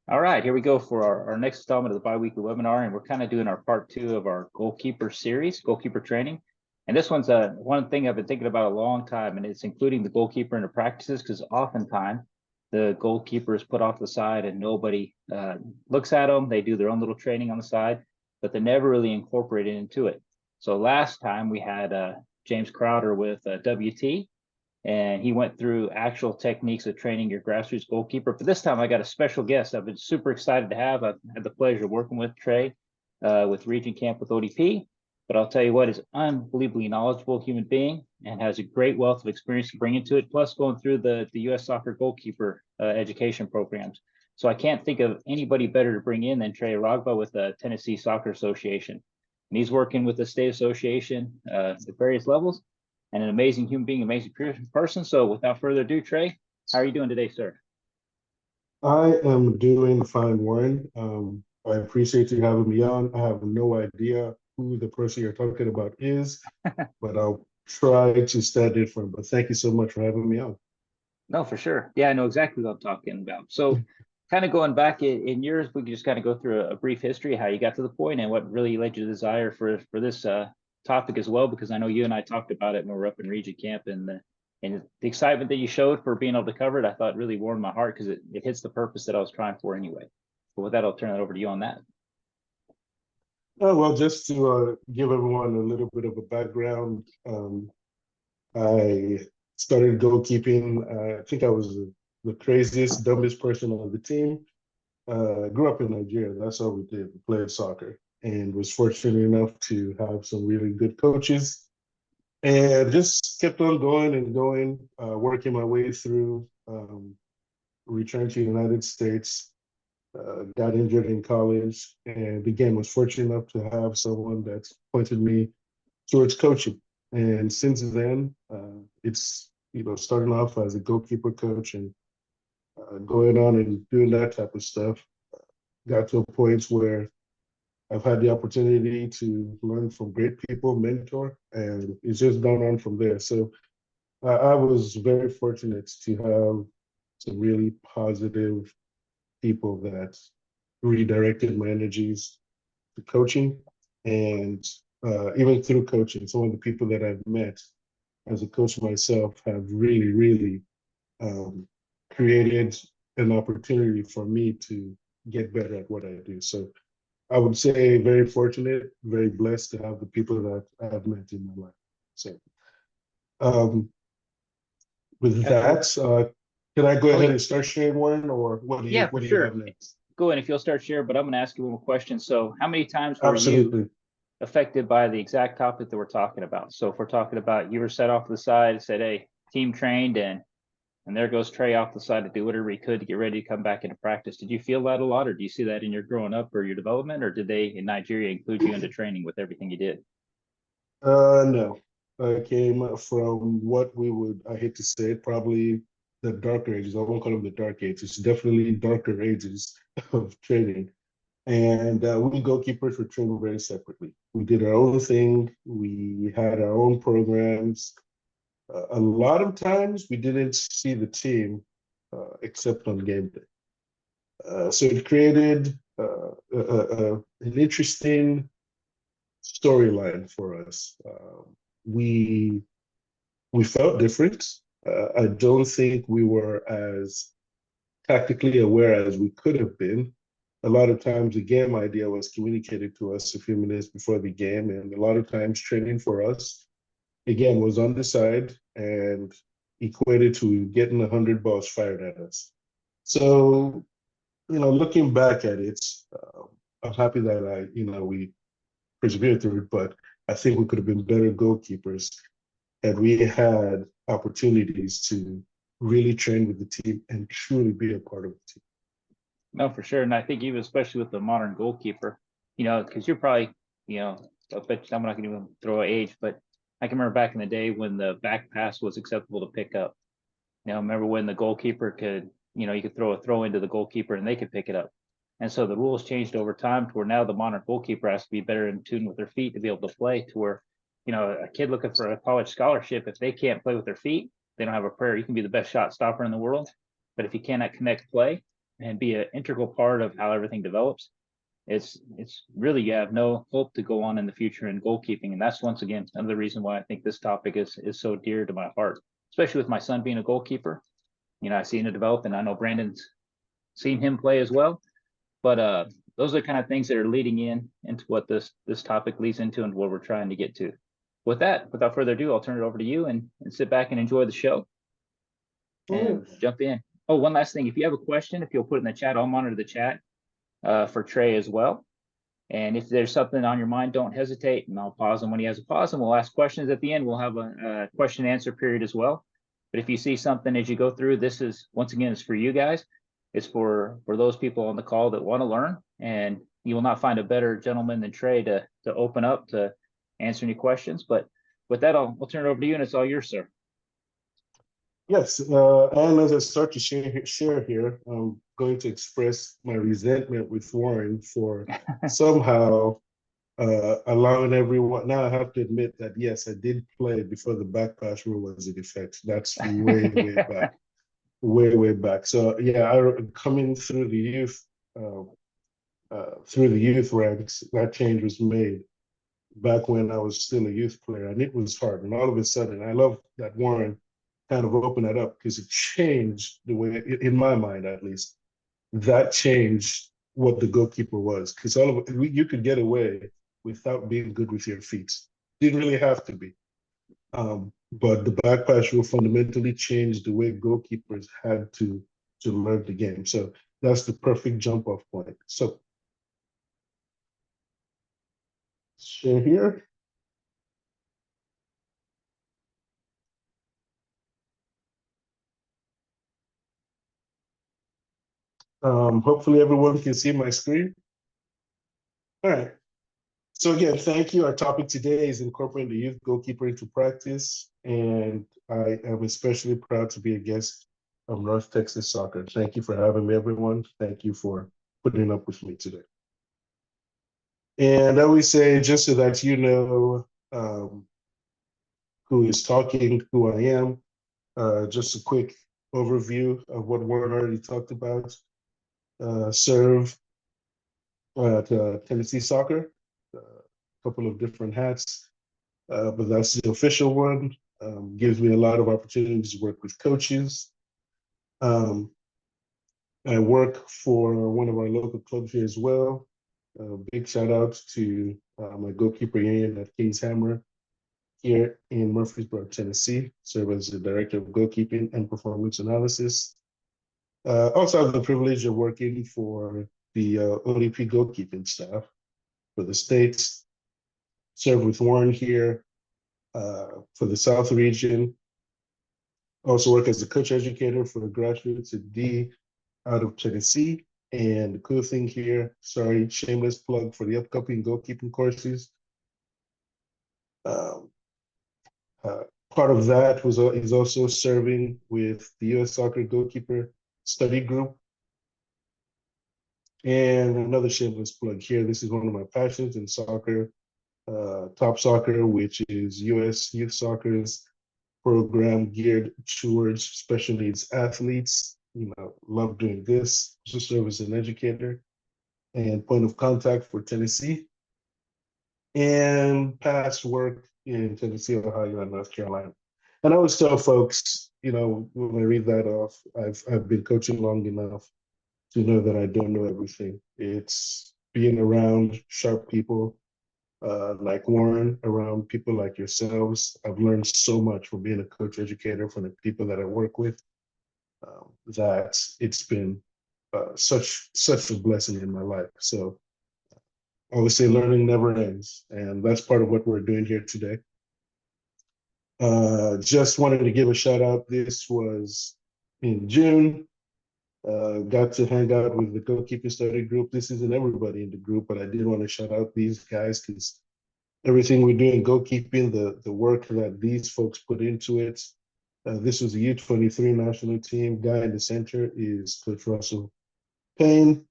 All right, here we go for our next installment of the biweekly webinar, and we're kind of doing our part two of our goalkeeper series, goalkeeper training. And this one's one thing I've been thinking about a long time, and it's including the goalkeeper into practices, because oftentimes the goalkeeper is put off the side and nobody looks at them. They do their own little training on the side, but they're never really incorporated into it. So last time we had James Crowder with WT, and he went through actual techniques of training your grassroots goalkeeper. But this time I got a special guest I've been super excited to have. I've had the pleasure of working with Trey with Region Camp with ODP. But I'll tell you what, is unbelievably knowledgeable human being and has a great wealth of experience to bring into it, plus going through the U.S. soccer goalkeeper education programs. So I can't think of anybody better to bring in than Trey Arhagba with the Tennessee Soccer Association. And he's working with the state association at various levels, and an amazing human being, amazing person. So without further ado, Trey, how are you doing today, sir? I am doing fine, Warren. I appreciate you having me on. I have no idea who the person you're talking about is, but I'll try to stand in for him. But thank you so much for having me on. No, for sure. Yeah, I know exactly what I'm talking about. So kind of going back in yours, we could just kind of go through a brief history, how you got to the point and what really led you to desire for this topic as well, because I know you and I talked about it when we were up in Region Camp, and the excitement that you showed for being able to cover it, I thought really warmed my heart because it hits the purpose that I was trying for anyway. But with that, I'll turn it over to you on that. Well, just to give everyone a little bit of a background, I started goalkeeping. I think I was the craziest, dumbest person on the team. Grew up in Nigeria. That's all we did. We played soccer and was fortunate enough to have some really good coaches and just kept on going and going, working my way through, returned to the United States, got injured in college, and again was fortunate enough to have someone that pointed me towards coaching. And since then, it's starting off as a goalkeeper coach and going on and doing that type of stuff. Got to a point where I've had the opportunity to learn from great people, mentor, and it's just gone on from there. So I was very fortunate to have some really positive people that redirected my energies to coaching. And even through coaching, some of the people that I've met as a coach myself have really, really um, created an opportunity for me to get better at what I do. So I would say very fortunate, very blessed to have the people that I've met in my life. So um, with Absolutely. that, can I go Oh ahead yeah, and start sharing one, or yeah, for what do you have sure. next? Go ahead if you'll start sharing, but I'm going to ask you one more question. So, how many times were you Absolutely. affected by the exact topic that we're talking about? So, if we're talking about you were set off to the side, said, "Hey, team trained," and there goes Trey off the side to do whatever he could to get ready to come back into practice. Did you feel that a lot, or do you see that in your growing up or your development, or did they in Nigeria include you into training with everything you did? No, I came from what we would, I hate to say it, probably the darker ages. I won't call them the dark ages, definitely darker ages of training. And we goalkeepers were trained very separately. We did our own thing. We had our own programs. A lot of times we didn't see the team except on game day. So it created an interesting storyline for us. We we felt different. I don't think we were as tactically aware as we could have been. A lot of times, the game idea was communicated to us a few minutes before the game, and a lot of times, training for us, again, was on the side and equated to getting 100 balls fired at us. So, looking back at it, I'm happy that we persevered through it, but I think we could have been better goalkeepers had we had opportunities to really train with the team and truly be a part of the team. No, for sure. And I think even especially with the modern goalkeeper, because you're probably, you know, I bet I'm not going to even throw age, but I can remember back in the day when the back pass was acceptable to pick up. Remember when the goalkeeper could, you could throw a throw into the goalkeeper and they could pick it up. And so the rules changed over time to where now the modern goalkeeper has to be better in tune with their feet to be able to play, to where, a kid looking for a college scholarship, if they can't play with their feet, they don't have a prayer. You can be the best shot stopper in the world, but if you cannot connect play, and be an integral part of how everything develops, it's really, you have no hope to go on in the future in goalkeeping. And that's once again another reason why I think this topic is so dear to my heart, especially with my son being a goalkeeper. I've seen it develop, and I know Brandon's seen him play as well. But those are the kind of things that are leading into what this topic leads into and what we're trying to get to. With that, without further ado, I'll turn it over to you and sit back and enjoy the show and jump in. Oh, one last thing. If you have a question, if you'll put it in the chat, I'll monitor the chat for Trey as well. And if there's something on your mind, don't hesitate, and I'll pause him when he has a pause, and we'll ask questions at the end. We'll have a question and answer period as well. But if you see something as you go through, this is, once again, it's for you guys. It's for those people on the call that want to learn, and you will not find a better gentleman than Trey to open up to answer any questions. But with that, I'll turn it over to you, and it's all yours, sir. Yes, and as I start to share here, I'm going to express my resentment with Warren for somehow allowing everyone. Now I have to admit that yes, I did play before the back pass rule was in effect. That's way, way back, way back. So yeah, coming through the youth ranks, that change was made back when I was still a youth player, and it was hard. And all of a sudden, I love that Warren kind of open that up, because it changed the way, in my mind at least, that changed what the goalkeeper was. Because you could get away without being good with your feet. Didn't really have to be. But the back pass rule fundamentally changed the way goalkeepers had to learn the game. So that's the perfect jump off point. So share here. Hopefully everyone can see my screen. All right. So again, thank you. Our topic today is incorporating the youth goalkeeper into practice, and I am especially proud to be a guest of North Texas Soccer. Thank you for having me, everyone. Thank you for putting up with me today. And I always say, just so that you know who is talking, who I am, just a quick overview of what Warren already talked about. Serve at Tennessee Soccer, a couple of different hats, but that's the official one. Gives me a lot of opportunities to work with coaches. I work for one of our local clubs here as well. Big shout out to my goalkeeper union at Kings Hammer here in Murfreesboro, Tennessee. Serve as the director of goalkeeping and performance analysis. Also have the privilege of working for the ODP goalkeeping staff for the States. Served with Warren here for the South region. Also work as a coach educator for the graduates at D out of Tennessee. And the cool thing here, sorry, shameless plug for the upcoming goalkeeping courses. Part of that is also serving with the U.S. Soccer Goalkeeper Study Group. And another shameless plug here, this is one of my passions in soccer, Top Soccer, which is U.S. Youth Soccer's program geared towards special needs athletes. Love doing this. Also serve as an educator and point of contact for Tennessee. And past work in Tennessee, Ohio, and North Carolina. And I always tell folks, when I read that off, I've been coaching long enough to know that I don't know everything. It's being around sharp people like Warren, around people like yourselves. I've learned so much from being a coach educator from the people that I work with, that it's been such a blessing in my life. So I always say learning never ends, and that's part of what we're doing here today. Just wanted to give a shout out. This was in June. Got to hang out with the goalkeeper study group. This isn't everybody in the group, but I did want to shout out these guys, because everything we do in goalkeeping, the work that these folks put into it. This was a U23 national team. Guy in the center is Coach Russell Payne.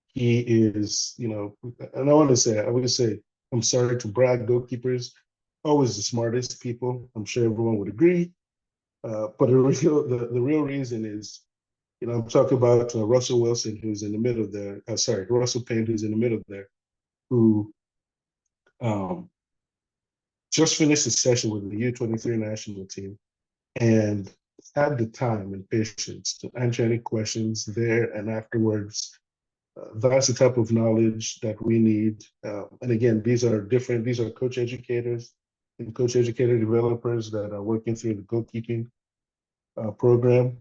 He is, and I would say, I'm sorry to brag, goalkeepers, always the smartest people. I'm sure everyone would agree. But the real reason is I'm talking about Russell Wilson, who's in the middle there. Sorry, Russell Payne, who's in the middle there, who um, just finished a session with the U23 national team and had the time and patience to answer any questions there and afterwards. That's the type of knowledge that we need. And again, these are different, these are coach educators and coach educator developers that are working through the goalkeeping program.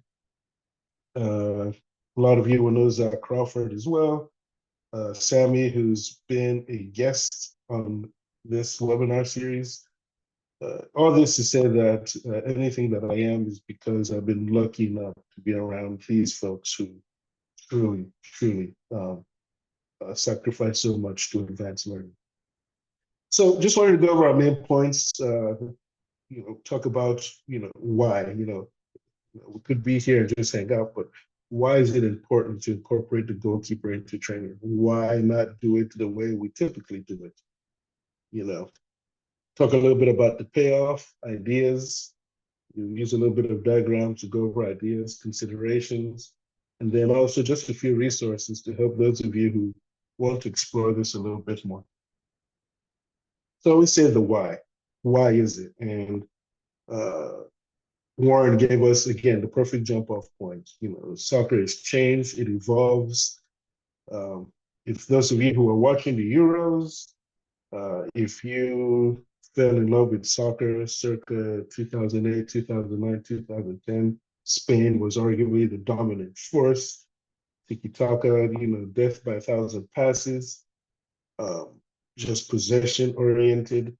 A lot of you will know Zach Crawford as well. Sammy, who's been a guest on this webinar series. All this to say that anything that I am is because I've been lucky enough to be around these folks who truly, truly sacrifice so much to advance learning. So just wanted to go over our main points, talk about, why, we could be here and just hang out, but why is it important to incorporate the goalkeeper into training? Why not do it the way we typically do it? Talk a little bit about the payoff, ideas, use a little bit of diagrams to go over ideas, considerations, and then also just a few resources to help those of you who want to explore this a little bit more. So we say the why. Why is it? And Warren gave us, again, the perfect jump off point. Soccer has changed, it evolves. If those of you who are watching the Euros, if you fell in love with soccer circa 2008, 2009, 2010, Spain was arguably the dominant force. Tiki-taka, death by a thousand passes, just possession oriented.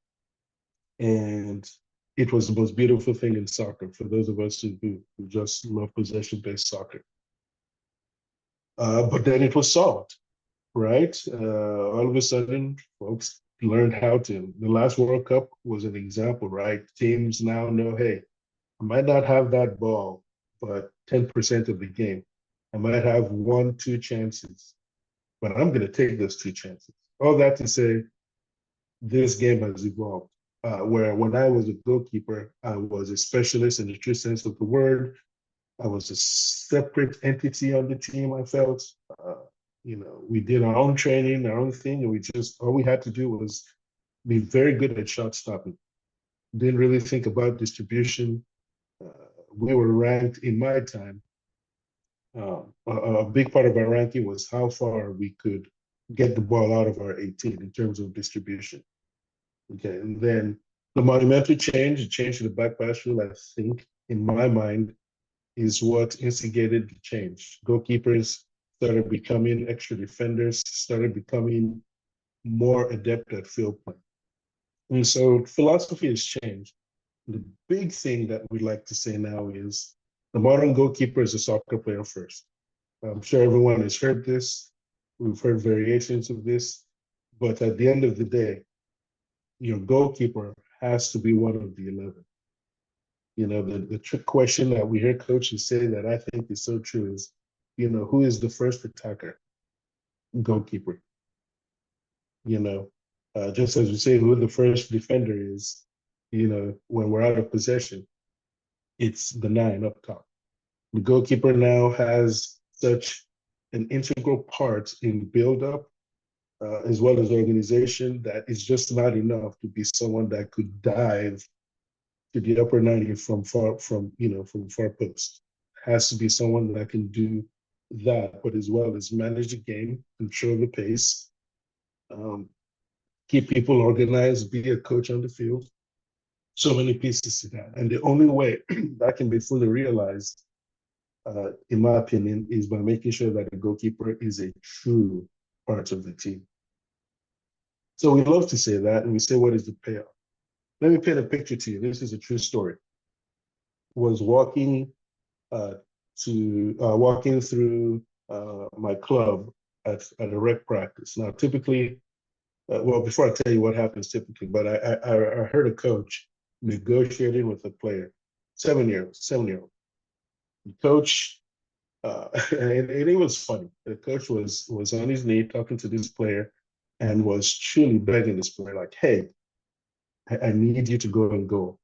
And it was the most beautiful thing in soccer for those of us who just love possession-based soccer. But then it was solved, right? All of a sudden, folks learned how to. The last World Cup was an example, right? Teams now know, hey, I might not have that ball, but 10% of the game. I might have 1-2 chances, but I'm going to take those 2 chances. All that to say, this game has evolved. Where when I was a goalkeeper, I was a specialist in the true sense of the word. I was a separate entity on the team, I felt. We did our own training, our own thing, and all we had to do was be very good at shot stopping. Didn't really think about distribution. We were ranked in my time. A big part of our ranking was how far we could get the ball out of our 18 in terms of distribution. Okay, and then the monumental change, the change to the back pass rule, I think, in my mind, is what instigated the change. Goalkeepers started becoming extra defenders, started becoming more adept at field play. And so philosophy has changed. The big thing that we like to say now is the modern goalkeeper is a soccer player first. I'm sure everyone has heard this. We've heard variations of this. But at the end of the day, your goalkeeper has to be one of the 11. The trick question that we hear coaches say that I think is so true is, who is the first attacker? Goalkeeper. Just as we say who the first defender is, when we're out of possession, it's the 9 up top. The goalkeeper now has such an integral part in build-up as well as organization that it's just not enough to be someone that could dive to the upper 90 from far post. Has to be someone that can do that, but as well as manage the game, control the pace, keep people organized, be a coach on the field. So many pieces to that. And the only way that can be fully realized, in my opinion, is by making sure that the goalkeeper is a true part of the team. So we love to say that, and we say, what is the payoff? Let me paint a picture to you. This is a true story. Was walking through my club at a rec practice. Now, typically, before I tell you what happens typically, but I heard a coach negotiating with a player, 7-year-old. The coach, and it was funny. The coach was on his knee talking to this player and was truly begging this player, like, hey, I need you to go and goal.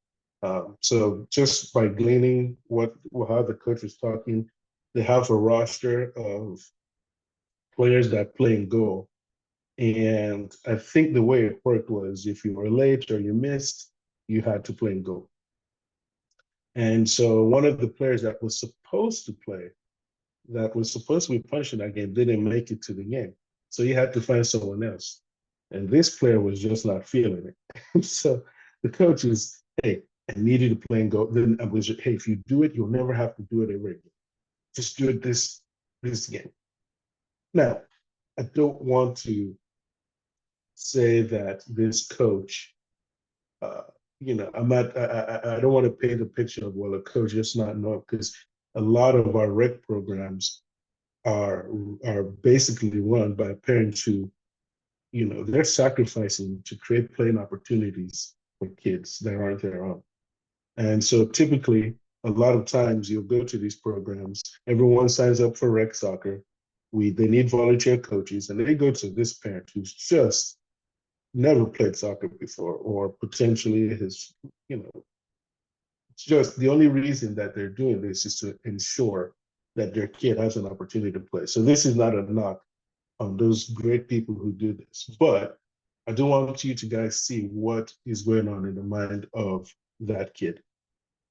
So just by gleaning how the coach was talking, they have a roster of players that play in goal. And I think the way it worked was if you were late or you missed, you had to play in goal. And so one of the players that was supposed to play, that was supposed to be punished in that game, didn't make it to the game. So he had to find someone else. And this player was just not feeling it. So the coach is, hey, I need you to play and go. Then I was, hey, if you do it, you'll never have to do it ever again. Just do it this game. Now, I don't want to say that this coach, uh, I'm not. I don't want to paint a picture of well, a coach just not know because a lot of our rec programs are basically run by parents who, they're sacrificing to create playing opportunities for kids that aren't their own. And so typically, a lot of times you'll go to these programs, everyone signs up for rec soccer. They need volunteer coaches, and they go to this parent who's just never played soccer before, or potentially has, it's just the only reason that they're doing this is to ensure that their kid has an opportunity to play. So this is not a knock on those great people who do this, but I do want you to guys see what is going on in the mind of that kid.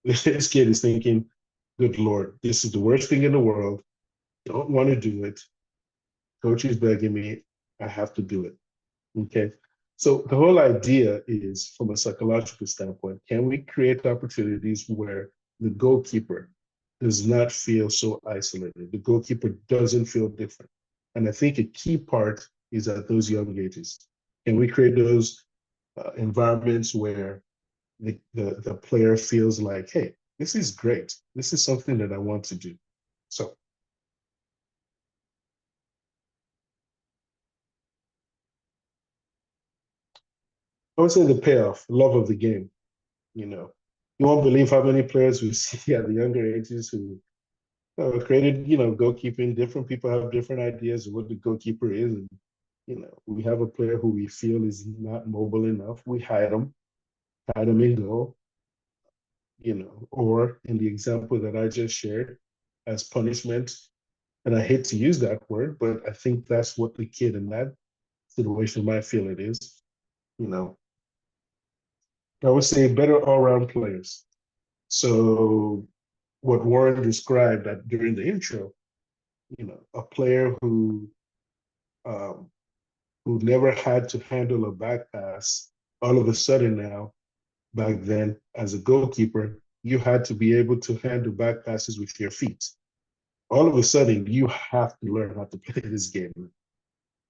This kid is thinking, good Lord, this is the worst thing in the world. Don't want to do it. Coach is begging me. I have to do it. Okay. So the whole idea is from a psychological standpoint, can we create opportunities where the goalkeeper does not feel so isolated? The goalkeeper doesn't feel different. And I think a key part is at those young ages. Can we create those environments where the player feels like, hey, this is great. This is something that I want to do. So I would say the payoff, love of the game. You know, you won't believe how many players we see at the younger ages who created, goalkeeping. Different people have different ideas of what the goalkeeper is. And, we have a player who we feel is not mobile enough. We hide him in goal, or in the example that I just shared as punishment. And I hate to use that word, but I think that's what the kid in that situation might feel it is. You know, I would say better all-round players. So what Warren described that during the intro, a player um, who never had to handle a back pass, all of a sudden now, back then, as a goalkeeper, you had to be able to handle back passes with your feet. All of a sudden, you have to learn how to play this game.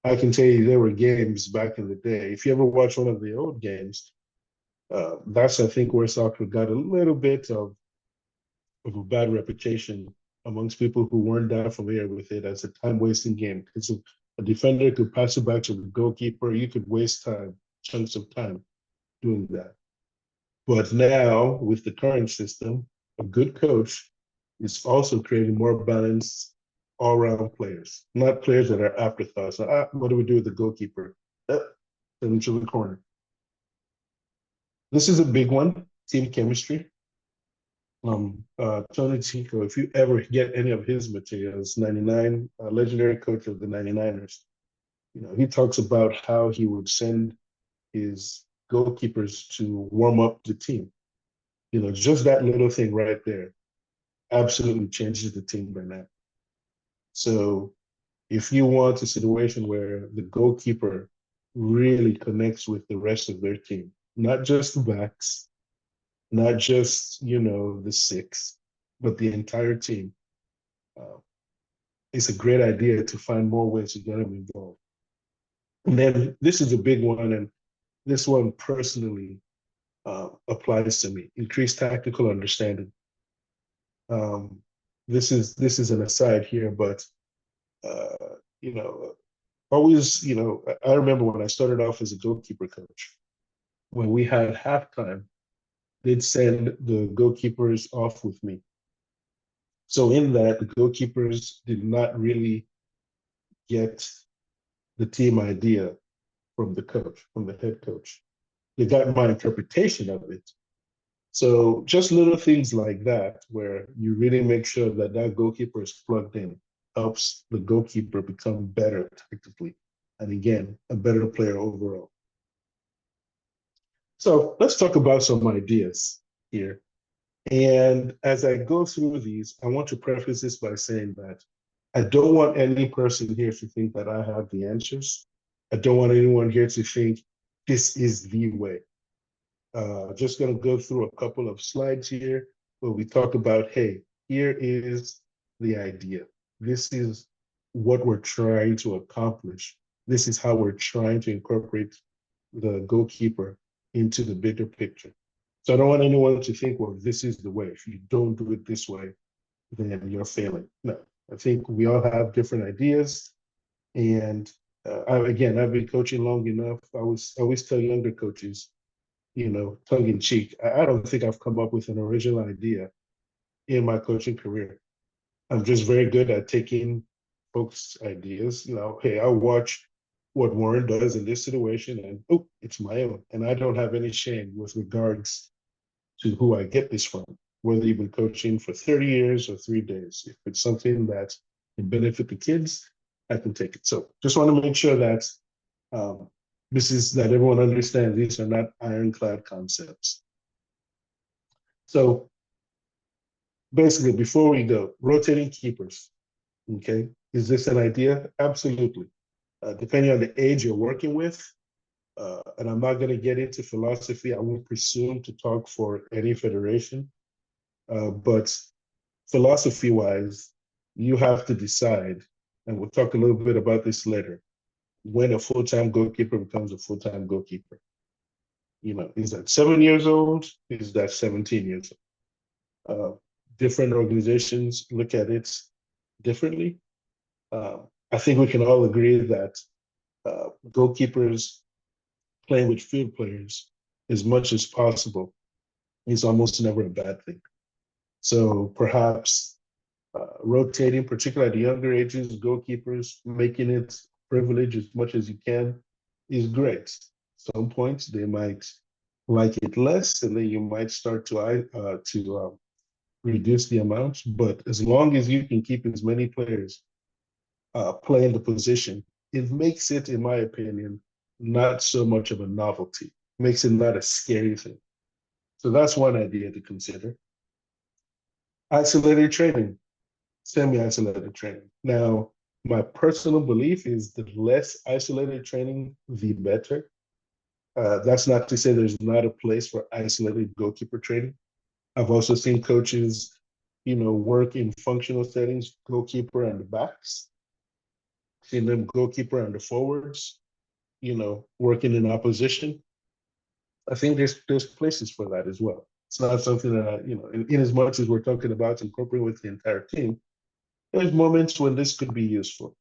I can tell you there were games back in the day. If you ever watch one of the old games, that's, I think, where soccer got a little bit of a bad reputation amongst people who weren't that familiar with it as a time wasting game. Because a defender could pass it back to the goalkeeper, you could waste time, chunks of time doing that. But now, with the current system, a good coach is also creating more balanced all-round players, not players that are afterthoughts. What do we do with the goalkeeper? Send him to the corner. This is a big one, team chemistry. Tony Tico, if you ever get any of his materials, 99, legendary coach of the 99ers, he talks about how he would send his goalkeepers to warm up the team. Just that little thing right there absolutely changes the team dynamic. So if you want a situation where the goalkeeper really connects with the rest of their team, not just the backs, not just, the six, but the entire team, uh, it's a great idea to find more ways to get them involved. And then this is a big one, and this one personally applies to me: increased tactical understanding. Um, this is an aside here, but uh, you know, always, I remember when I started off as a goalkeeper coach, when we had halftime, they'd send the goalkeepers off with me. So in that, the goalkeepers did not really get the team idea from the coach, from the head coach. They got my interpretation of it. So just little things like that, where you really make sure that that goalkeeper is plugged in, helps the goalkeeper become better tactically, and again, a better player overall. So let's talk about some ideas here. And as I go through these, I want to preface this by saying that I don't want any person here to think that I have the answers. I don't want anyone here to think this is the way. Just going to go through a couple of slides here where we talk about, hey, here is the idea. This is what we're trying to accomplish. This is how we're trying to incorporate the goalkeeper into the bigger picture. So I don't want anyone to think, well, this is the way. If you don't do it this way, then you're failing. No, I think we all have different ideas. And again, I've been coaching long enough. I always tell younger coaches, tongue in cheek, I don't think I've come up with an original idea in my coaching career. I'm just very good at taking folks' ideas. Hey, I'll watch what Warren does in this situation, and oh, it's my own. And I don't have any shame with regards to who I get this from, whether you've been coaching for 30 years or 3 days. If it's something that can benefit the kids, I can take it. So just want to make sure that um, that everyone understands these are not ironclad concepts. So basically, before we go, rotating keepers, okay? Is this an idea? Absolutely. Depending on the age you're working with, and I'm not going to get into philosophy. I won't presume to talk for any federation, but philosophy-wise, you have to decide, and we'll talk a little bit about this later, when a full-time goalkeeper becomes a full-time goalkeeper. Is that 7 years old? Is that 17 years old? Different organizations look at it differently. I think we can all agree that goalkeepers playing with field players as much as possible is almost never a bad thing. So perhaps rotating, particularly at the younger ages, goalkeepers, making it privilege as much as you can is great. Some points they might like it less, and then you might start to reduce the amount. But as long as you can keep as many players playing the position, it makes it, in my opinion, not so much of a novelty. Makes it not a scary thing. So that's one idea to consider. Isolated training, semi-isolated training. Now, my personal belief is the less isolated training, the better. That's not to say there's not a place for isolated goalkeeper training. I've also seen coaches, work in functional settings, goalkeeper and the backs, seen them goalkeeper and the forwards, working in opposition. I think there's places for that as well. It's not something that in as much as we're talking about incorporating with the entire team, there's moments when this could be useful.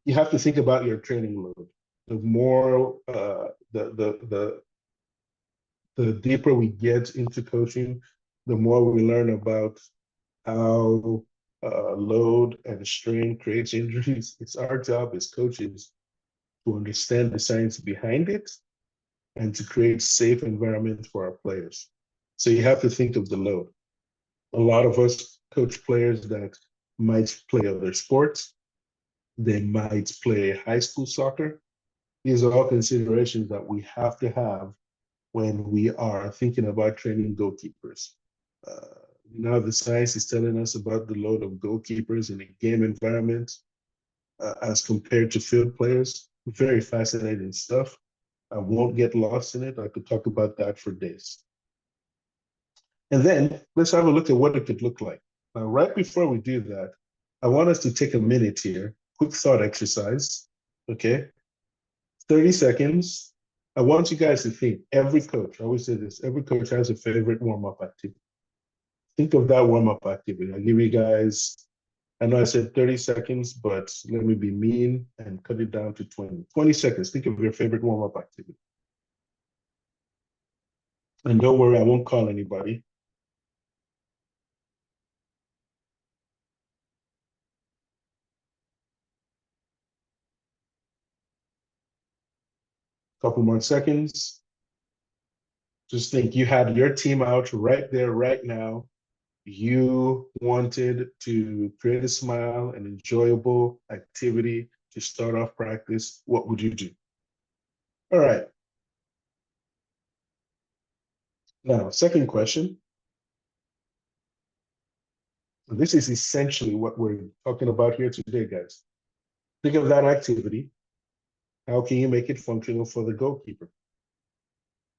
You have to think about your training load. The more the deeper we get into coaching, the more we learn about how load and strain creates injuries. It's our job as coaches to understand the science behind it and to create safe environments for our players. So you have to think of the load. A lot of us coach players that might play other sports. They might play high school soccer. These are all considerations that we have to have when we are thinking about training goalkeepers. Now the science is telling us about the load of goalkeepers in a game environment as compared to field players. Very fascinating stuff. I won't get lost in it. I could talk about that for days. And then let's have a look at what it could look like. Now, right before we do that, I want us to take a minute here, quick thought exercise, okay? 30 seconds. I want you guys to think, every coach, I always say this, every coach has a favorite warm-up activity. Think of that warm-up activity. I'll give you guys, I know I said 30 seconds, but let me be mean and cut it down to 20. 20 seconds, think of your favorite warm-up activity. And don't worry, I won't call anybody. Couple more seconds. Just think you had your team out right there, right now. You wanted to create a smile, an enjoyable activity to start off practice. What would you do? All right. Now, second question. This is essentially what we're talking about here today, guys. Think of that activity. How can you make it functional for the goalkeeper?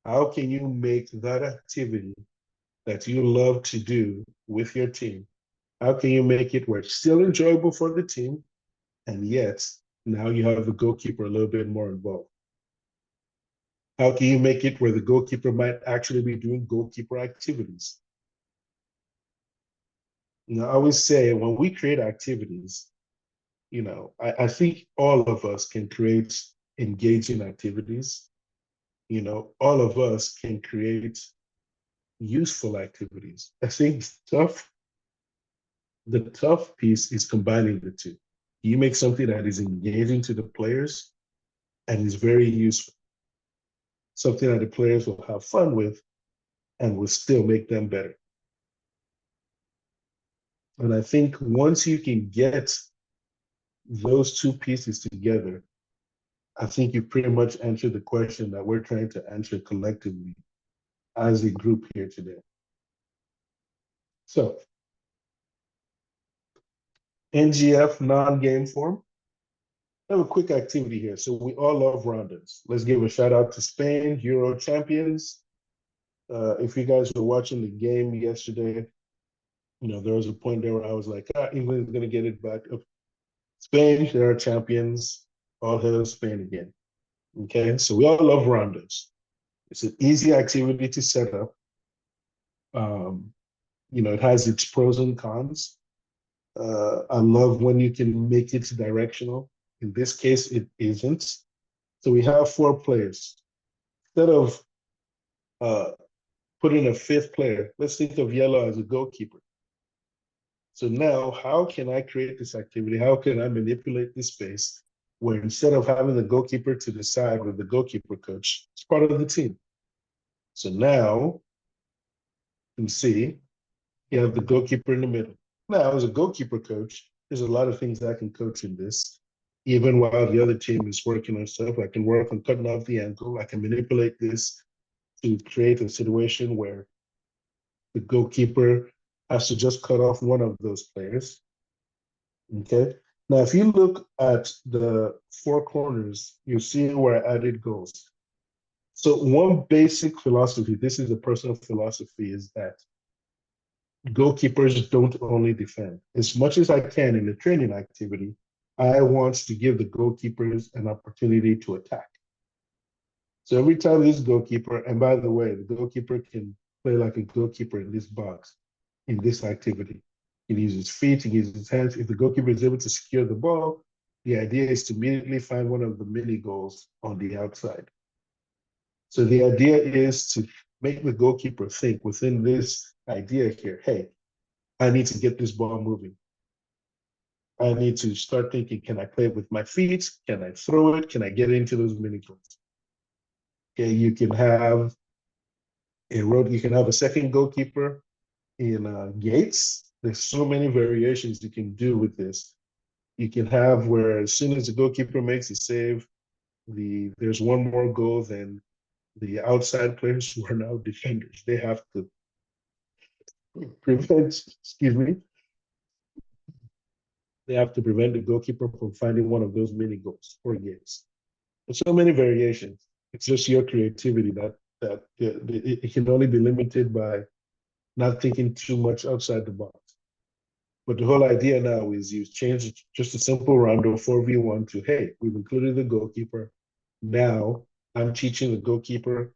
How can you make that activity that you love to do with your team? How can you make it where it's still enjoyable for the team, and yet now you have the goalkeeper a little bit more involved? How can you make it where the goalkeeper might actually be doing goalkeeper activities? I always say when we create activities, I think all of us can create engaging activities. All of us can create useful activities. I think the tough piece is combining the two. You make something that is engaging to the players and is very useful, something that the players will have fun with and will still make them better. And I think once you can get those two pieces together, I think you pretty much answered the question that we're trying to answer collectively as a group here today. So, NGF non-game form. I have a quick activity here. So we all love rondas. Let's give a shout out to Spain, Euro champions. If you guys were watching the game yesterday, there was a point there where I was like, England's going to get it back. Spain, they're champions. All hail Spain again. Okay, so we all love rondas. It's an easy activity to set up. It has its pros and cons. I love when you can make it directional. In this case, it isn't. So we have 4 players. Instead of putting a 5th player, let's think of yellow as a goalkeeper. So now, how can I create this activity? How can I manipulate this space where instead of having the goalkeeper to the side with the goalkeeper coach, it's part of the team. So now, you can see you have the goalkeeper in the middle. Now, as a goalkeeper coach, there's a lot of things I can coach in this. Even while the other team is working on stuff, I can work on cutting off the ankle. I can manipulate this to create a situation where the goalkeeper has to just cut off one of those players. Okay. Now, if you look at the 4 corners, you see where I added goals. So one basic philosophy, this is a personal philosophy, is that goalkeepers don't only defend. As much as I can in the training activity, I want to give the goalkeepers an opportunity to attack. So every time this goalkeeper, and by the way, the goalkeeper can play like a goalkeeper in this box, in this activity. He can use his feet, he can use his hands. If the goalkeeper is able to secure the ball, the idea is to immediately find one of the mini goals on the outside. So the idea is to make the goalkeeper think within this idea here, hey, I need to get this ball moving. I need to start thinking, can I play it with my feet? Can I throw it? Can I get into those mini goals? Okay, you can have a second goalkeeper in gates. There's so many variations you can do with this. You can have where as soon as the goalkeeper makes a save, there's one more goal, then the outside players who are now defenders, they have to prevent, excuse me, they have to prevent the goalkeeper from finding one of those mini goals or games. There's so many variations. It's just your creativity that it can only be limited by not thinking too much outside the box. But the whole idea now is you change just a simple rondo 4v1 to, hey, we've included the goalkeeper. Now I'm teaching the goalkeeper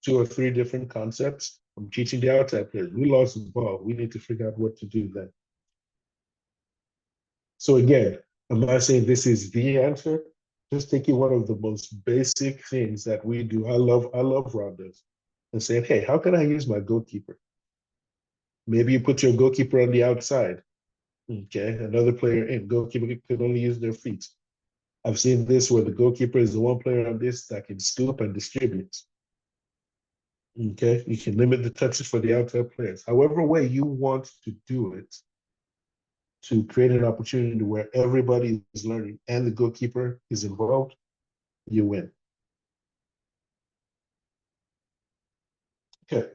2 or 3 different concepts. I'm teaching the outside players. We lost the ball. We need to figure out what to do then. So again, I'm not saying this is the answer. Just taking one of the most basic things that we do. I love rondos, and saying, hey, how can I use my goalkeeper? Maybe you put your goalkeeper on the outside. Okay, another player in. Goalkeeper could only use their feet. I've seen this where the goalkeeper is the one player on this that can scoop and distribute. Okay, you can limit the touches for the outside players. However way you want to do it to create an opportunity where everybody is learning and the goalkeeper is involved, you win. Okay.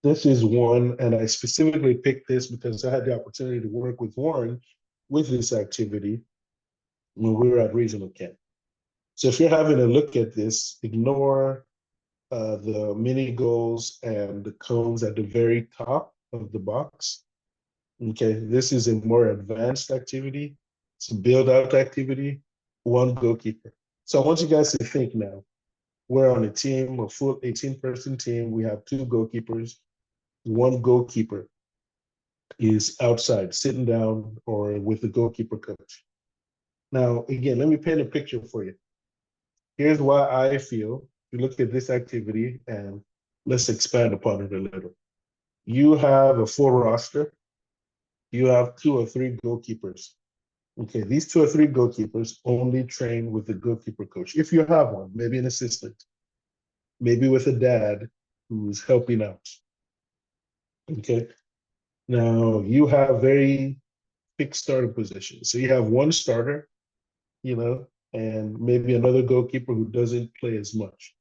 This is one, and I specifically picked this because I had the opportunity to work with Warren with this activity when we were at regional camp. So if you're having a look at this, ignore the mini goals and the cones at the very top of the box. Okay, this is a more advanced activity. It's a build out activity, one goalkeeper. So I want you guys to think now. We're on a team, a full 18-person team. We have two goalkeepers. One goalkeeper is outside, sitting down or with the goalkeeper coach. Now, again, let me paint a picture for you. Here's why I feel you look at this activity and let's expand upon it a little. You have a full roster. You have two or three goalkeepers. Okay, these two or three goalkeepers only train with the goalkeeper coach. If you have one, maybe an assistant, maybe with a dad who's helping out. Okay, now you have very fixed starting positions. So you have one starter, and maybe another goalkeeper who doesn't play as much.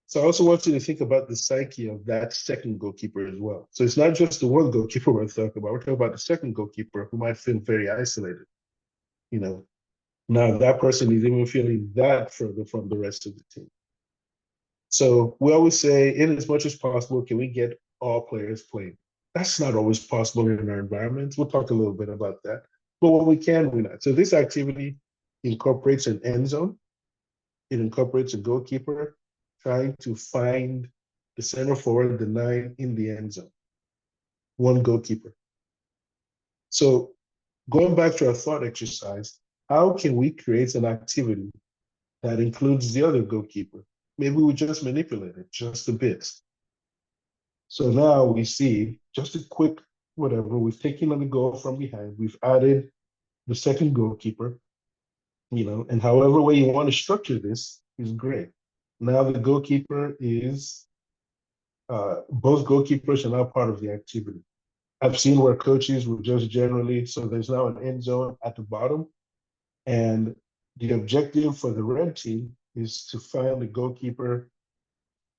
So I also want you to think about the psyche of that second goalkeeper as well. So it's not just the one goalkeeper we're talking about. We're talking about the second goalkeeper who might feel very isolated. You know, now that person is even feeling that further from the rest of the team. So we always say, in as much as possible, can we get all players playing? That's not always possible in our environments. We'll talk a little bit about that. But when we can, we not. So this activity incorporates an end zone. It incorporates a goalkeeper trying to find the center forward, the nine in the end zone. One goalkeeper. So going back to our thought exercise, how can we create an activity that includes the other goalkeeper? Maybe we just manipulate it just a bit. So now we see just a quick whatever, we've taken on the goal from behind, we've added the second goalkeeper, and however way you want to structure this is great. Now the goalkeeper is, both goalkeepers are now part of the activity. I've seen where coaches will just generally, so there's now an end zone at the bottom, and the objective for the red team is to find the goalkeeper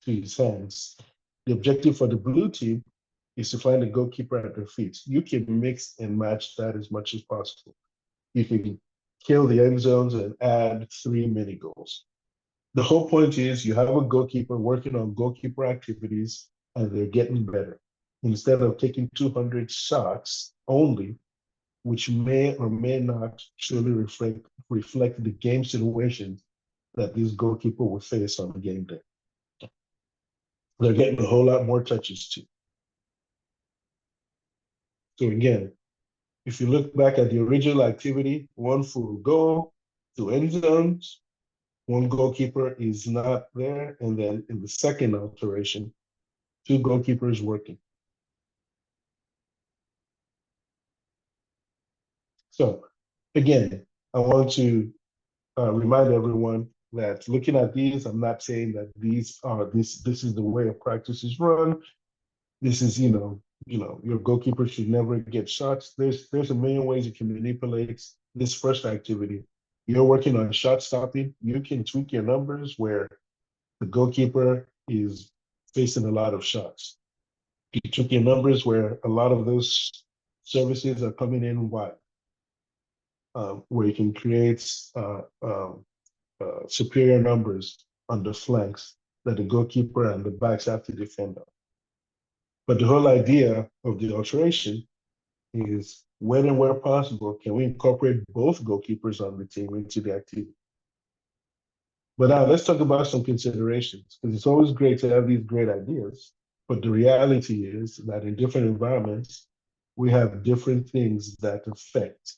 to his hands. The objective for the blue team is to find the goalkeeper at their feet. You can mix and match that as much as possible. You can kill the end zones and add 3 mini goals. The whole point is you have a goalkeeper working on goalkeeper activities and they're getting better. Instead of taking 200 shots only, which may or may not truly reflect the game situations that this goalkeeper will face on the game day. They're getting a whole lot more touches too. So again, if you look back at the original activity, one full goal, 2 end zones, one goalkeeper is not there, and then in the second alteration, 2 goalkeepers working. So again, I want to remind everyone that looking at these, I'm not saying that these are this is the way a practice is run. This is your goalkeeper should never get shots. There's a million ways you can manipulate this first activity. You're working on shot stopping. You can tweak your numbers where the goalkeeper is facing a lot of shots. You took your numbers where a lot of those services are coming in wide, where you can create superior numbers on the flanks that the goalkeeper and the backs have to defend on. But the whole idea of the alteration is when and where possible, can we incorporate both goalkeepers on the team into the activity? But now let's talk about some considerations, because it's always great to have these great ideas. But the reality is that in different environments, we have different things that affect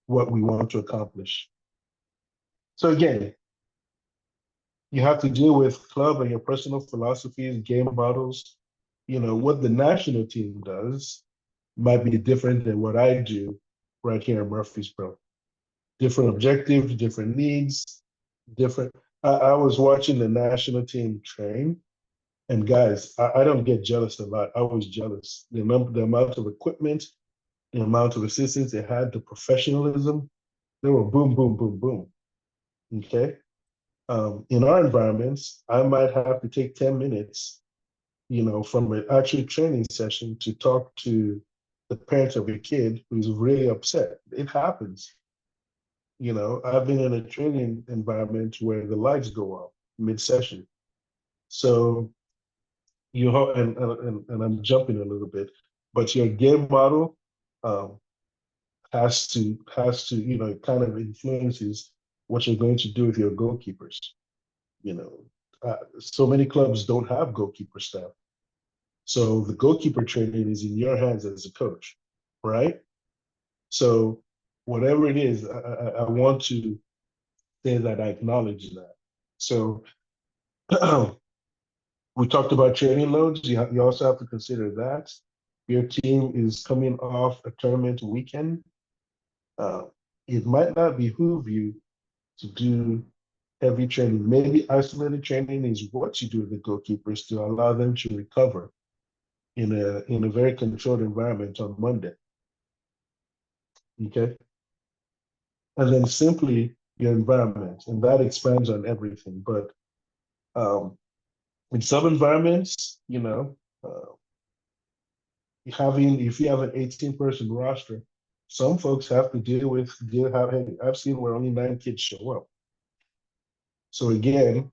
what we want to accomplish. So again, you have to deal with club and your personal philosophies, game models. What the national team does might be different than what I do right here in Murfreesboro. Different objectives, different needs, different. I was watching the national team train, and guys, I don't get jealous about. I was jealous. The amount of equipment, the amount of assistance they had, the professionalism. They were boom, boom, boom, boom. Okay. In our environments, I might have to take 10 minutes, from an actual training session to talk to the parent of a kid who's really upset. It happens. I've been in a training environment where the lights go off mid-session. So and I'm jumping a little bit, but your game model um, has to it kind of influences what you're going to do with your goalkeepers. You know, so many clubs don't have goalkeeper staff, so the goalkeeper training is in your hands as a coach, right? So whatever it is, I want to say that I acknowledge that. So we talked about training loads. You also have to consider that your team is coming off a tournament weekend. Uh, it might not behoove you to do heavy training. Maybe isolated training is what you do with the goalkeepers to allow them to recover in a very controlled environment on Monday. Okay. And then simply your environment, and that expands on everything. But um, in some environments, having if you have an 18-person roster, some folks have to deal have. Hey, I've seen where only 9 kids show up. So again,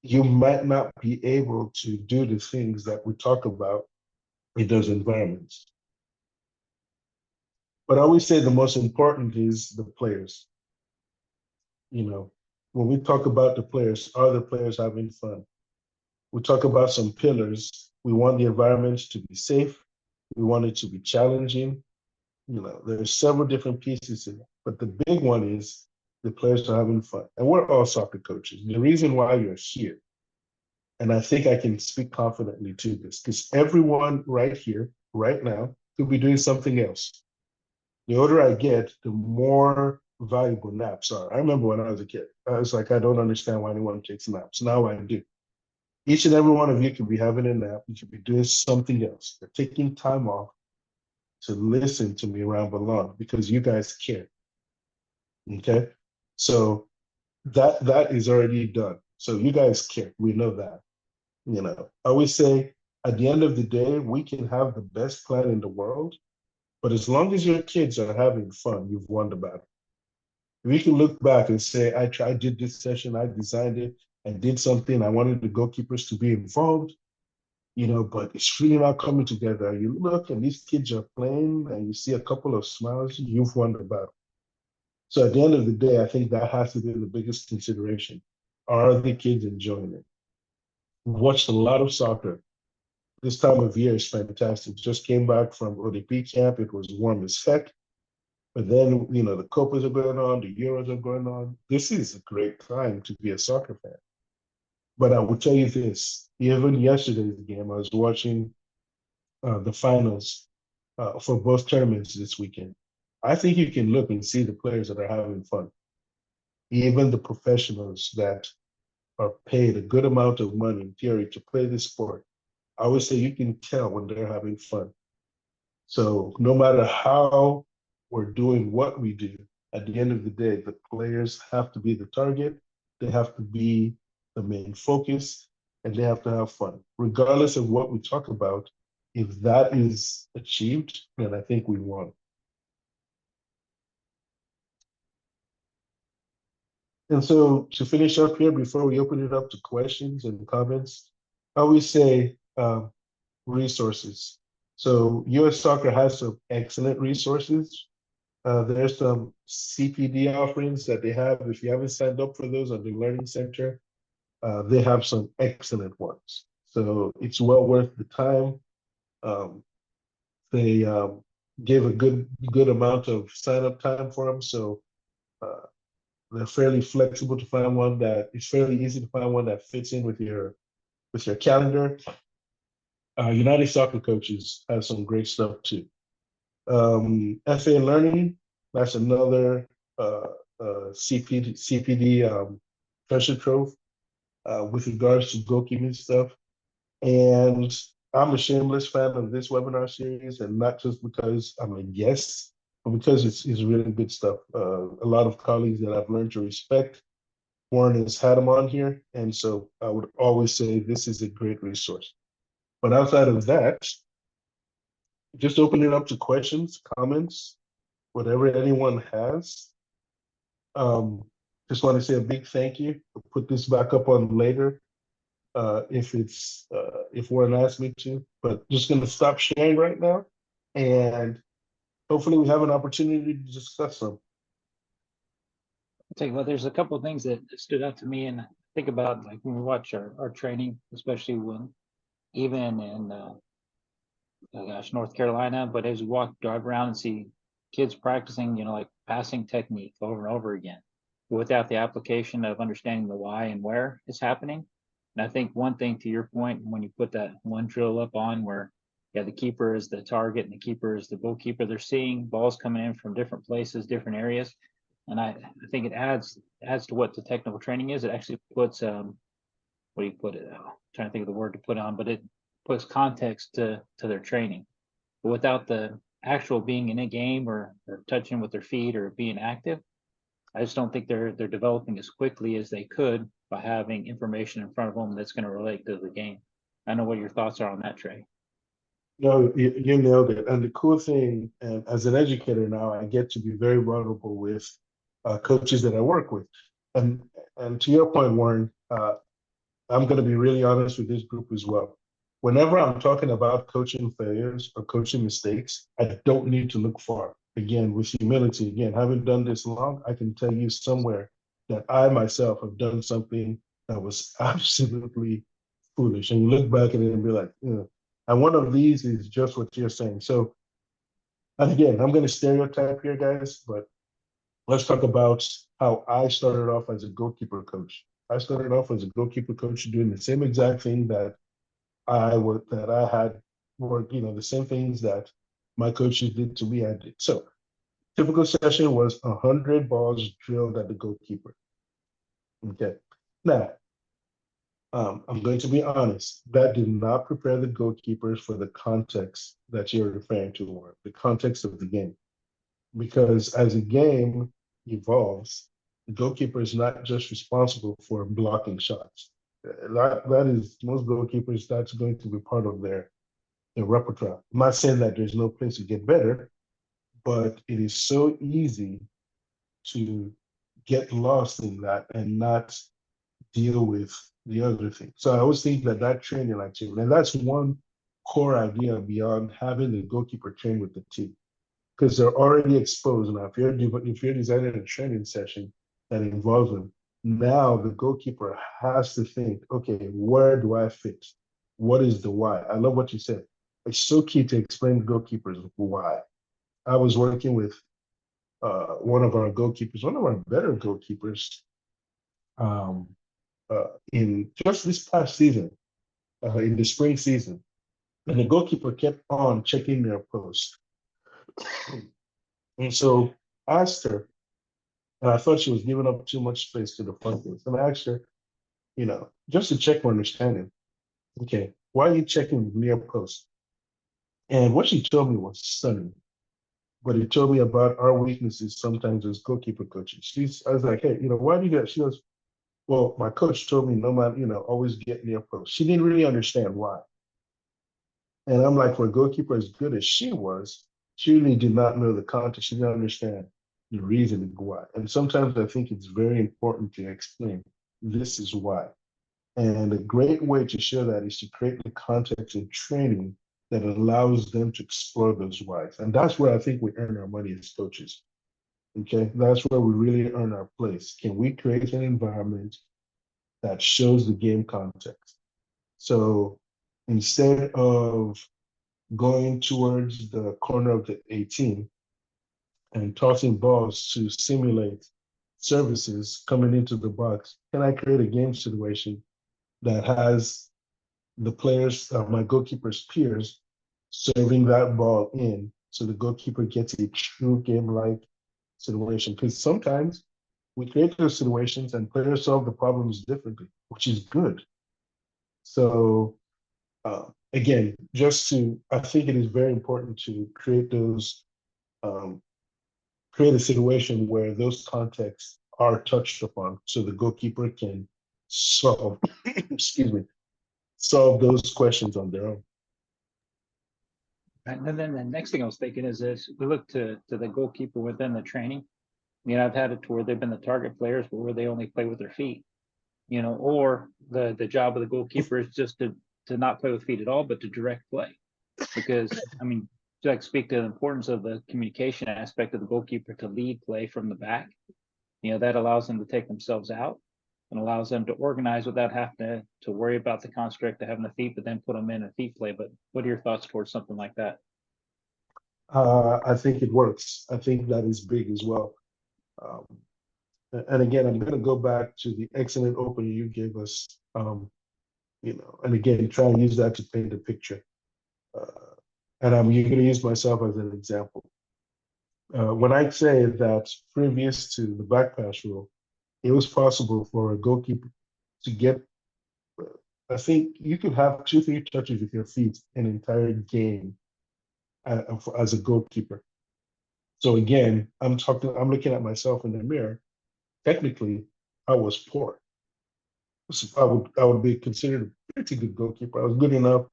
you might not be able to do the things that we talk about in those environments. But I always say the most important is the players. When we talk about the players, are the players having fun? We talk about some pillars. We want the environment to be safe. We want it to be challenging. There's several different pieces in it, but the big one is the players are having fun. And we're all soccer coaches. The reason why you're here, and I think I can speak confidently to this, because everyone right here, right now, could be doing something else. The older I get, the more valuable naps are. I remember when I was a kid, I was like, I don't understand why anyone takes naps. Now I do. Each and every one of you could be having a nap. You could be doing something else. You're taking time off to listen to me ramble on because you guys care. Okay. So that is already done. So you guys care. We know that. I always say at the end of the day, we can have the best plan in the world, but as long as your kids are having fun, you've won the battle. We can look back and say, I did this session, I designed it, I did something, I wanted the goalkeepers to be involved, but it's really not coming together. You look and these kids are playing and you see a couple of smiles, you've won the battle. So at the end of the day, I think that has to be the biggest consideration. Are the kids enjoying it? We've watched a lot of soccer. This time of year is fantastic. Just came back from ODP camp. It was warm as heck. But then, the Copas are going on, the Euros are going on. This is a great time to be a soccer fan. But I will tell you this, even yesterday's game, I was watching the finals for both tournaments this weekend. I think you can look and see the players that are having fun. Even the professionals that are paid a good amount of money in theory to play this sport. I always say you can tell when they're having fun. So no matter how we're doing what we do, at the end of the day, the players have to be the target. They have to be the main focus, and they have to have fun. Regardless of what we talk about, if that is achieved, then I think we won. And so to finish up here, before we open it up to questions and comments, I always say resources. So US Soccer has some excellent resources. There's some CPD offerings that they have. If you haven't signed up for those on the Learning Center, they have some excellent ones. So it's well worth the time. Um, they give a good amount of sign up time for them. So uh, they're fairly flexible to find one that it's fairly easy to find one that fits in with your calendar. United Soccer Coaches has some great stuff too. FA Learning, that's another CPD treasure trove with regards to goalkeeping stuff. And I'm a shameless fan of this webinar series, and not just because I'm a guest, but because it's really good stuff. A lot of colleagues that I've learned to respect, Warren has had them on here, and so I would always say this is a great resource. But outside of that, just open it up to questions, comments, whatever anyone has. Um, just want to say a big thank you. I'll put this back up on later if Warren asks me to, but just going to stop sharing right now, and hopefully we have an opportunity to discuss some. I'll tell you what, there's a couple of things that stood out to me, and I think about like when we watch our training, especially when even in oh gosh, North Carolina, but as you drive around and see kids practicing, like passing technique over and over again, without the application of understanding the why and where it's happening. And I think one thing to your point, when you put that one drill up on where, yeah, the keeper is the target and the keeper is the goalkeeper, they're seeing balls coming in from different places, different areas. And I think it adds to what the technical training is. It actually puts, what do you put it? I'm trying to think of the word to put on, but it puts context to their training. But without the actual being in a game or touching with their feet or being active, I just don't think they're developing as quickly as they could by having information in front of them that's going to relate to the game. I know what your thoughts are on that, Trey. No, you nailed it. And the cool thing, and as an educator now, I get to be very vulnerable with coaches that I work with. And to your point, Warren, I'm going to be really honest with this group as well. Whenever I'm talking about coaching failures or coaching mistakes, I don't need to look far. Again, with humility, again, having done this long, I can tell you somewhere that I myself have done something that was absolutely foolish. And you look back at it and be like, and one of these is just what you're saying. So, and again, I'm going to stereotype here, guys, but let's talk about how I started off as a goalkeeper coach. I started off as a goalkeeper coach doing the same exact thing that I had worked, the same things that my coaches did to me, I did. So typical session was 100 balls drilled at the goalkeeper. Okay. Now, I'm going to be honest, that did not prepare the goalkeepers for the context that you're referring to, or the context of the game. Because as a game evolves, the goalkeeper is not just responsible for blocking shots. That is most goalkeepers, that's going to be part of their repertoire. I'm not saying that there's no place to get better, but it is so easy to get lost in that and not deal with the other thing. So I always think that training activity, and that's one core idea beyond having the goalkeeper train with the team, because they're already exposed. Now, if you're designing a training session that involves them, now the goalkeeper has to think, okay, where do I fit? What is the why? I love what you said. It's so key to explain to goalkeepers why. I was working with one of our goalkeepers, one of our better goalkeepers, um, in just this past season, in the spring season, and the goalkeeper kept on checking their post. And so I asked her, and I thought she was giving up too much space to the front post. And I asked her, just to check my understanding, okay, why are you checking near post? And what she told me was stunning. But it told me about our weaknesses sometimes as goalkeeper coaches. I was like, hey, why do you get? She goes, well, my coach told me no matter, always get near post. She didn't really understand why. And I'm like, for a goalkeeper as good as she was, she really did not know the context. She didn't understand the reason why. And sometimes I think it's very important to explain this is why. And a great way to show that is to create the context and training that allows them to explore those whys. And that's where I think we earn our money as coaches. Okay, that's where we really earn our place. Can we create an environment that shows the game context? So instead of going towards the corner of the 18 and tossing balls to simulate services coming into the box, can I create a game situation that has the players, my goalkeeper's peers, serving that ball in so the goalkeeper gets a true game-like situation? Because sometimes we create those situations and players solve the problems differently, which is good. So again, I think it is very important to create um, create a situation where those contexts are touched upon so the goalkeeper can solve, excuse me, solve those questions on their own. And then the next thing I was thinking is this: we look to the goalkeeper within the training. I've had it to where they've been the target players, but where they only play with their feet. Or the job of the goalkeeper is just to not play with feet at all, but to direct play. Because to speak to the importance of the communication aspect of the goalkeeper to lead play from the back, that allows them to take themselves out and allows them to organize without having to worry about the construct of having the feet, but then put them in a feet play. But what are your thoughts towards something like that? I think it works. I think that is big as well. Um, and again, I'm going to go back to the excellent opening you gave us. And again, try and use that to paint a picture. And I'm going to use myself as an example. When I say that previous to the back pass rule, it was possible for a goalkeeper to get, I think you could have 2, 3 touches with your feet an entire game as a goalkeeper. So again, I'm looking at myself in the mirror. Technically, I was poor. So I would be considered a pretty good goalkeeper. I was good enough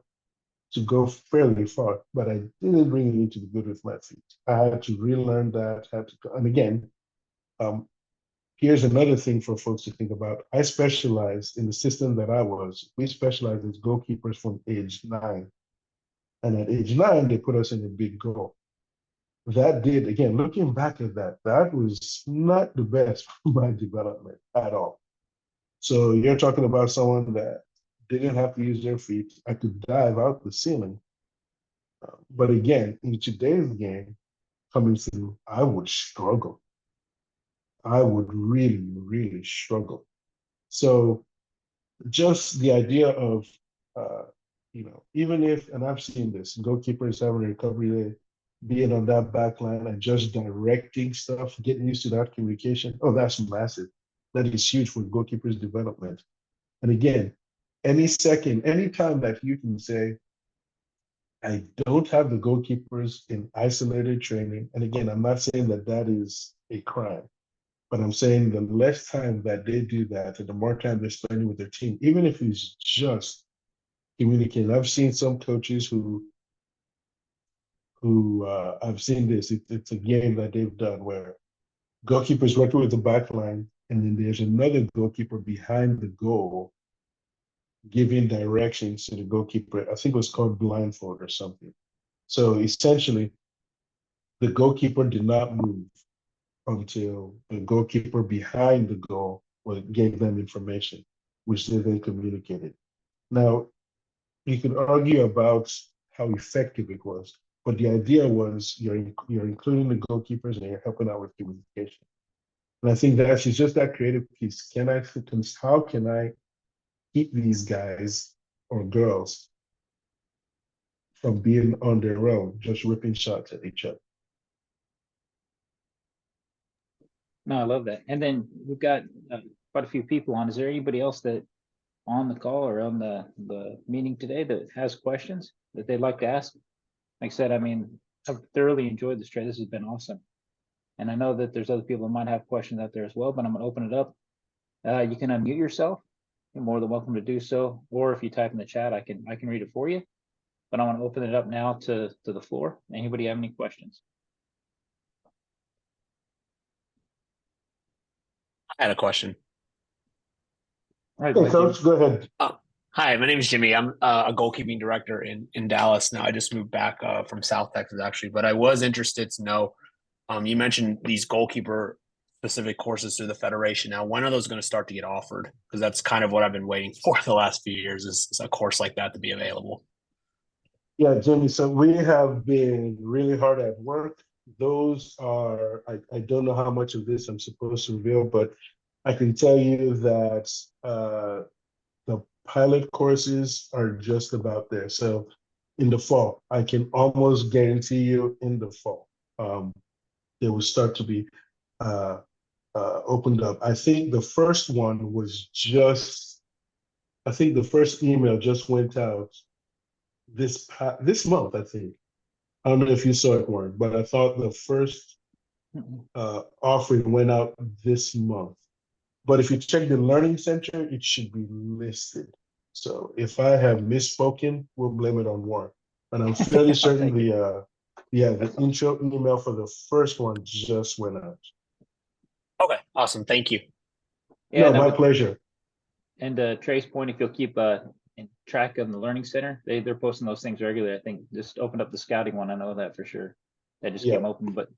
to go fairly far, but I didn't really need to be good with my feet. I had to relearn that. And again, um, here's another thing for folks to think about. I specialized in the system that I was. We specialized as goalkeepers from age 9, and at age 9, they put us in a big goal. That did, again, looking back at that, that was not the best for my development at all. So you're talking about someone that didn't have to use their feet. I could dive out the ceiling. But again, in today's game, coming through, I would struggle. I would really, really struggle. So just the idea of, even if, and I've seen this, goalkeepers having a recovery day, being on that back line and just directing stuff, getting used to that communication. Oh, that's massive. That is huge for goalkeepers' development. And again, any time that you can say, I don't have the goalkeepers in isolated training. And again, I'm not saying that that is a crime, but I'm saying the less time that they do that and the more time they're spending with their team, even if it's just communicating. I've seen some coaches who I've seen this. It's a game that they've done where goalkeepers working with the back line, and then there's another goalkeeper behind the goal giving directions to the goalkeeper. I think it was called blindfold or something. So essentially, the goalkeeper did not move until the goalkeeper behind the goal gave them information, which they then communicated. Now, you could argue about how effective it was, but the idea was you're including the goalkeepers and you're helping out with communication. And I think that's just that creative piece. How can I keep these guys or girls from being on their own, just ripping shots at each other? No, I love that. And then we've got quite a few people on. Is there anybody else that on the call or on the meeting today that has questions that they'd like to ask? Like I said, I've thoroughly enjoyed this trade. This has been awesome. And I know that there's other people that might have questions out there as well, but I'm gonna open it up. You can unmute yourself. You're more than welcome to do so. Or if you type in the chat, I can read it for you. But I want to open it up now to the floor. Anybody have any questions? I had a question. All right, Hey, Coach, go ahead. Hi, my name is Jimmy. I'm a goalkeeping director in Dallas now. I just moved back from South Texas, actually. But I was interested to know, you mentioned these goalkeeper specific courses through the Federation. Now, when are those going to start to get offered? Because that's kind of what I've been waiting for the last few years is a course like that to be available. Yeah, Jimmy, so we have been really hard at work. Those are, I don't know how much of this I'm supposed to reveal, but I can tell you that the pilot courses are just about there. So in the fall, I can almost guarantee you in the fall, there will start to be opened up. I think the first one was just, I think the first email just went out this month, I think. I don't know if you saw it, Warren, but I thought the first offering went out this month. But if you check the Learning Center, it should be listed. So if I have misspoken, we'll blame it on Warren. And I'm fairly certain the intro email for the first one just went out. Okay, awesome. Thank you. Yeah, No, my pleasure. And Trey's point, if you'll keep in track of the Learning Center, they're posting those things regularly. I think just opened up the scouting one. I know that for sure. That just came open, but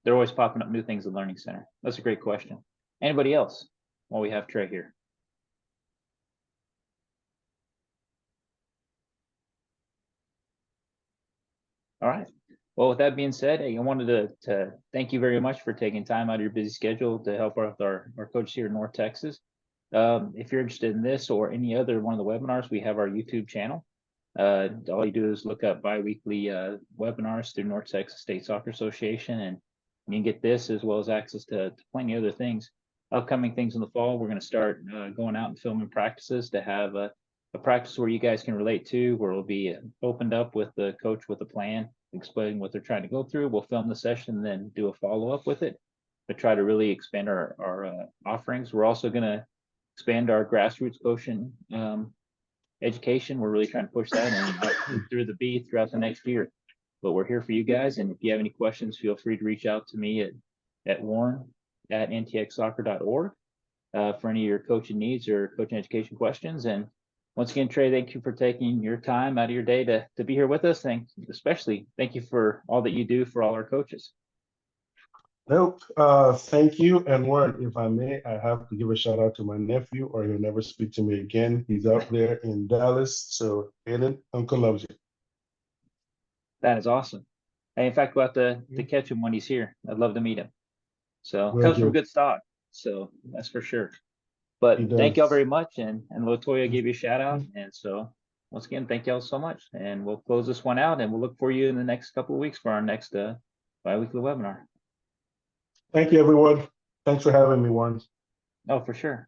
they're always popping up new things at Learning Center. That's a great question. Anybody else while we have Trey here? All right. Well, with that being said, I wanted to thank you very much for taking time out of your busy schedule to help out with our coach here in North Texas. If you're interested in this or any other one of the webinars, we have our YouTube channel. All you do is look up bi-weekly webinars through North Texas State Soccer Association, and you can get this as well as access to plenty of other things. Upcoming things in the fall, we're going to start going out and filming practices to have a practice where you guys can relate to, where it'll be opened up with the coach with a plan, explaining what they're trying to go through. We'll film the session and then do a follow-up with it, but try to really expand our offerings. We're also going to expand our grassroots coaching education. We're really trying to push that and through the B throughout the next year. But we're here for you guys, and if you have any questions, feel free to reach out to me at warren@ntxsoccer.org for any of your coaching needs or coaching education questions. And once again, Trey, thank you for taking your time out of your day to be here with us. Especially thank you for all that you do for all our coaches. Nope. Thank you. And Warren, if I may, I have to give a shout out to my nephew, or he'll never speak to me again. He's out there in Dallas. So, Aiden, Uncle loves you. That is awesome. Hey, in fact, we'll have to catch him when he's here. I'd love to meet him. So comes from good stock. So that's for sure. But thank y'all very much. And Latoya gave you a shout out. And so once again, thank y'all so much. And we'll close this one out, and we'll look for you in the next couple of weeks for our next bi-weekly webinar. Thank you, everyone. Thanks for having me, Warren. Oh, for sure.